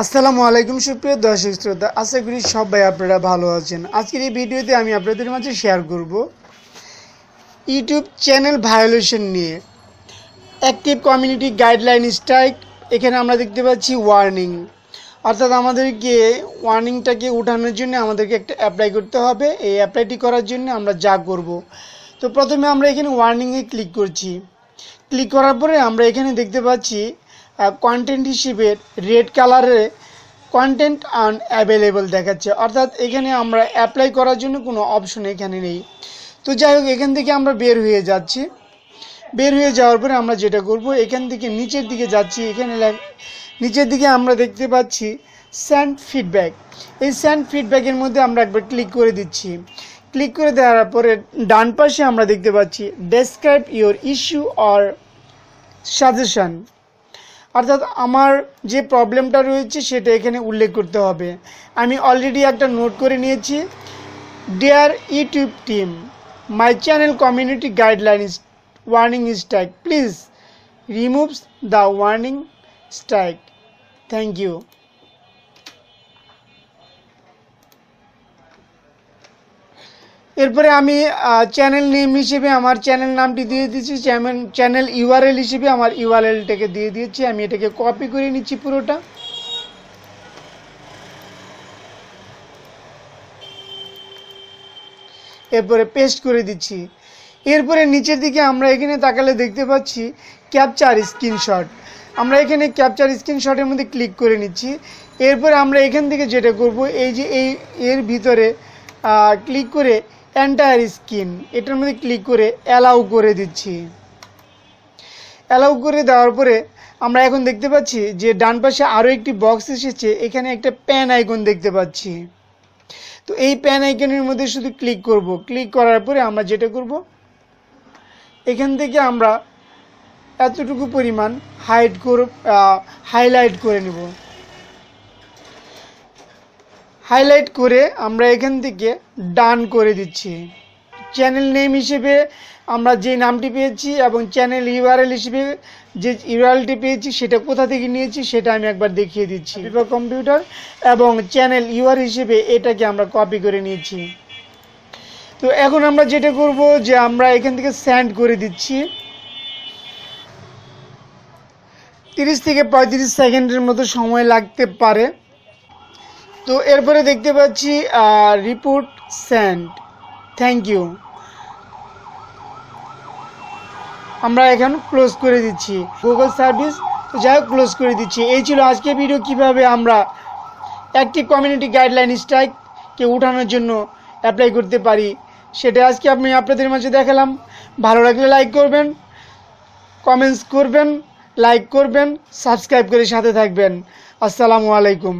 আসসালামু আলাইকুম সুপ্রিয় দর্শক শ্রোতা, আশা করি সবাই আপনারা ভালো আছেন। আজকের এই ভিডিওতে আমি আপনাদের মাঝে শেয়ার করব ইউটিউব চ্যানেল ভায়োলেশন নিয়ে। অ্যাক্টিভ কমিউনিটি গাইডলাইন স্ট্রাইক, এখানে আমরা দেখতে পাচ্ছি ওয়ার্নিং, অর্থাৎ আমাদেরকে ওয়ার্নিংটাকে উঠানোর জন্য আমাদেরকে একটা অ্যাপ্লাই করতে হবে। এই অ্যাপ্লাইটি করার জন্য আমরা যা করব, তো প্রথমে আমরা এখানে ওয়ার্নিংয়ে ক্লিক করছি। ক্লিক করার পরে আমরা এখানে দেখতে পাচ্ছি কন্টেন্ট হিসেবে রেড কালারে কন্টেন্ট আনঅ্যাভেলেবল দেখাচ্ছে, অর্থাৎ এখানে আমরা অ্যাপ্লাই করার জন্য কোনো অপশন এখানে নেই। তো যাই হোক, এখান থেকে আমরা বের হয়ে যাচ্ছি। বের হয়ে যাওয়ার পরে আমরা যেটা করব, এখান থেকে নিচের দিকে যাচ্ছি। এখানে নিচের দিকে আমরা দেখতে পাচ্ছি সেন্ড ফিডব্যাক। এই সেন্ড ফিডব্যাকের মধ্যে আমরা একবার ক্লিক করে দিচ্ছি। ক্লিক করে দেওয়ার পরে ডান পাশে আমরা দেখতে পাচ্ছি describe your issue or suggestion, অর্থাৎ আমার যে প্রবলেমটা রয়েছে সেটা এখানে উল্লেখ করতে হবে। আমি অলরেডি একটা নোট করে নিয়েছি। Dear YouTube team, my channel community guideline warning strike, please removes the warning strike, thank you. এরপরে আমি চ্যানেল নেম হিসেবে আমার চ্যানেল নামটি দিয়ে দিচ্ছি। চ্যানেল ইউআরএল হিসেবে আমার ইউআরএলটাকে দিয়ে দিয়েছি। আমি এটাকে কপি করে নিচ্ছি পুরোটা। এরপরে পেস্ট করে দিচ্ছি। এরপরে নিচের দিকে আমরা এখানে তাকালে দেখতে পাচ্ছি ক্যাপচার স্ক্রিনশট। আমরা এখানে ক্যাপচার স্ক্রিনশটের মধ্যে ক্লিক করে নিচ্ছি। এরপরে আমরা এখান থেকে যেটা করব, এই যে এর ভিতরে ক্লিক করে এন্টায়ার স্ক্রিন, এটার মধ্যে ক্লিক করে অ্যালাউ করে দিচ্ছি। অ্যালাউ করে দেওয়ার পরে আমরা এখন দেখতে পাচ্ছি যে ডান পাশে আরও একটি বক্স এসেছে। এখানে একটা প্যান আইকন দেখতে পাচ্ছি। তো এই প্যান আইকনের মধ্যে শুধু ক্লিক করব। ক্লিক করার পরে আমরা যেটা করব, এখান থেকে আমরা এতটুকু পরিমাণ হাইলাইট করে নেব। হাইলাইট করে আমরা এখান থেকে ডান করে দিচ্ছি। চ্যানেল নেম হিসেবে আমরা যে নামটি পেয়েছি এবং চ্যানেল ইউআরএল হিসেবে যে ইউআরএলটি পেয়েছি সেটা কোথা থেকে নিয়েছি সেটা আমি একবার দেখিয়ে দিচ্ছি। কম্পিউটার এবং চ্যানেল ইউআরএল হিসেবে এটাকে আমরা কপি করে নিয়েছি। তো এখন আমরা যেটা করব যে আমরা এখান থেকে সেন্ড করে দিচ্ছি। 30 থেকে 35 সেকেন্ডের মতো সময় লাগতে পারে। তো এরপরে দেখতে পাচ্ছি রিপোর্ট সেন্ড, থ্যাংক ইউ। আমরা এখন ক্লোজ করে দিচ্ছি গুগল সার্ভিস। তো যাই হোক, ক্লোজ করে দিচ্ছি। এই ছিল আজকের ভিডিও, কিভাবে আমরা অ্যাক্টিভ কমিউনিটি গাইডলাইন স্ট্রাইককে উঠানোর জন্য অ্যাপ্লাই করতে পারি সেটা আজকে আমি আপনাদের মাঝে দেখালাম। ভালো লাগলে লাইক করবেন, কমেন্টস করবেন, লাইক করবেন, সাবস্ক্রাইব করে সাথে থাকবেন। আসসালামু আলাইকুম।